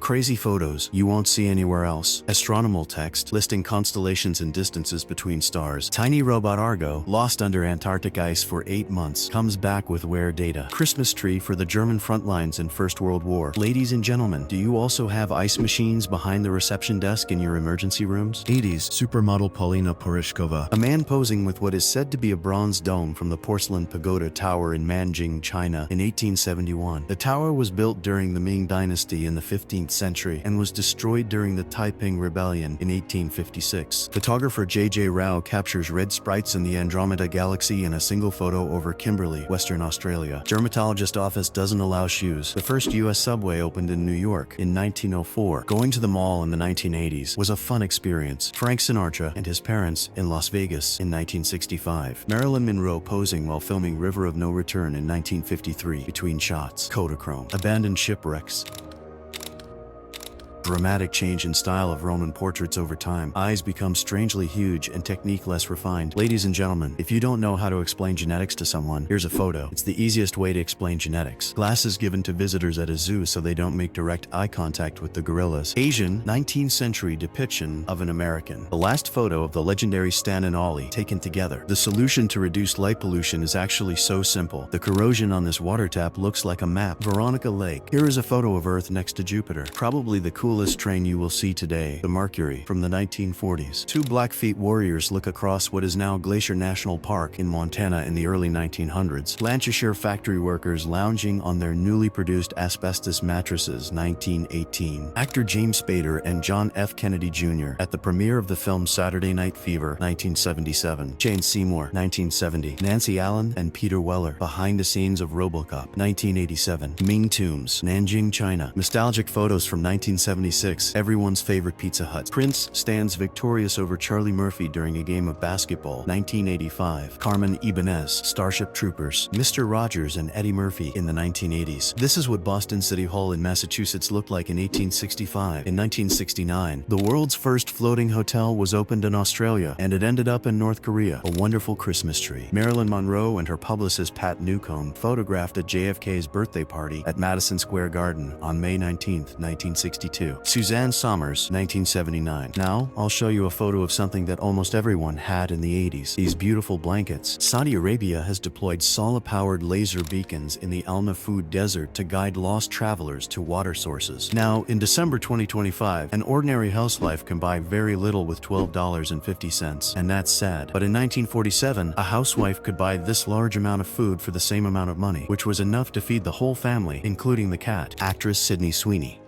Crazy photos you won't see anywhere else. Astronomical text listing constellations and distances between stars. Tiny robot Argo, lost under Antarctic ice for 8 months, comes back with wear data. Christmas tree for the German front lines in First World War. Ladies and gentlemen, do you also have ice machines behind the reception desk in your emergency rooms? 80s, supermodel Paulina Poroshkova. A man posing with what is said to be a bronze dome from the porcelain pagoda tower in Nanjing, China in 1871. The tower was built during the Ming Dynasty in the 15th century and was destroyed during the Taiping Rebellion in 1856. Photographer J.J. Rao captures red sprites in the Andromeda Galaxy in a single photo over Kimberley, Western Australia. Dermatologist office doesn't allow shoes. The first U.S. subway opened in New York in 1904. Going to the mall in the 1980s was a fun experience. Frank Sinatra and his parents in Las Vegas in 1965. Marilyn Monroe posing while filming River of No Return in 1953 between shots. Kodachrome. Abandoned shipwrecks. Dramatic change in style of Roman portraits over time. Eyes become strangely huge and technique less refined. Ladies and gentlemen, if you don't know how to explain genetics to someone, here's a photo. It's the easiest way to explain genetics. Glasses given to visitors at a zoo so they don't make direct eye contact with the gorillas. Asian, 19th century depiction of an American. The last photo of the legendary Stan and Ollie taken together. The solution to reduce light pollution is actually so simple. The corrosion on this water tap looks like a map. Veronica Lake. Here is a photo of Earth next to Jupiter. Probably the coolest train you will see today, the Mercury, from the 1940s. Two Blackfeet warriors look across what is now Glacier National Park in Montana in the early 1900s. Lancashire factory workers lounging on their newly produced asbestos mattresses, 1918. Actor James Spader and John F. Kennedy Jr. at the premiere of the film Saturday Night Fever, 1977. Jane Seymour, 1970. Nancy Allen and Peter Weller, behind the scenes of RoboCop, 1987. Ming Tombs, Nanjing, China. Nostalgic photos from 1976. Everyone's favorite Pizza Hut. Prince stands victorious over Charlie Murphy during a game of basketball, 1985. Carmen Ibanez, Starship Troopers. Mr. Rogers and Eddie Murphy in the 1980s. This is what Boston City Hall in Massachusetts looked like in 1865. In 1969, the world's first floating hotel was opened in Australia, and it ended up in North Korea. A wonderful Christmas tree. Marilyn Monroe and her publicist Pat Newcomb photographed at JFK's birthday party at Madison Square Garden on May 19, 1962. Suzanne Somers, 1979. Now, I'll show you a photo of something that almost everyone had in the 80s. These beautiful blankets. Saudi Arabia has deployed solar-powered laser beacons in the Al Nafud Desert to guide lost travelers to water sources. Now, in December 2025, an ordinary housewife can buy very little with $12.50, and that's sad. But in 1947, a housewife could buy this large amount of food for the same amount of money, which was enough to feed the whole family, including the cat. Actress Sydney Sweeney.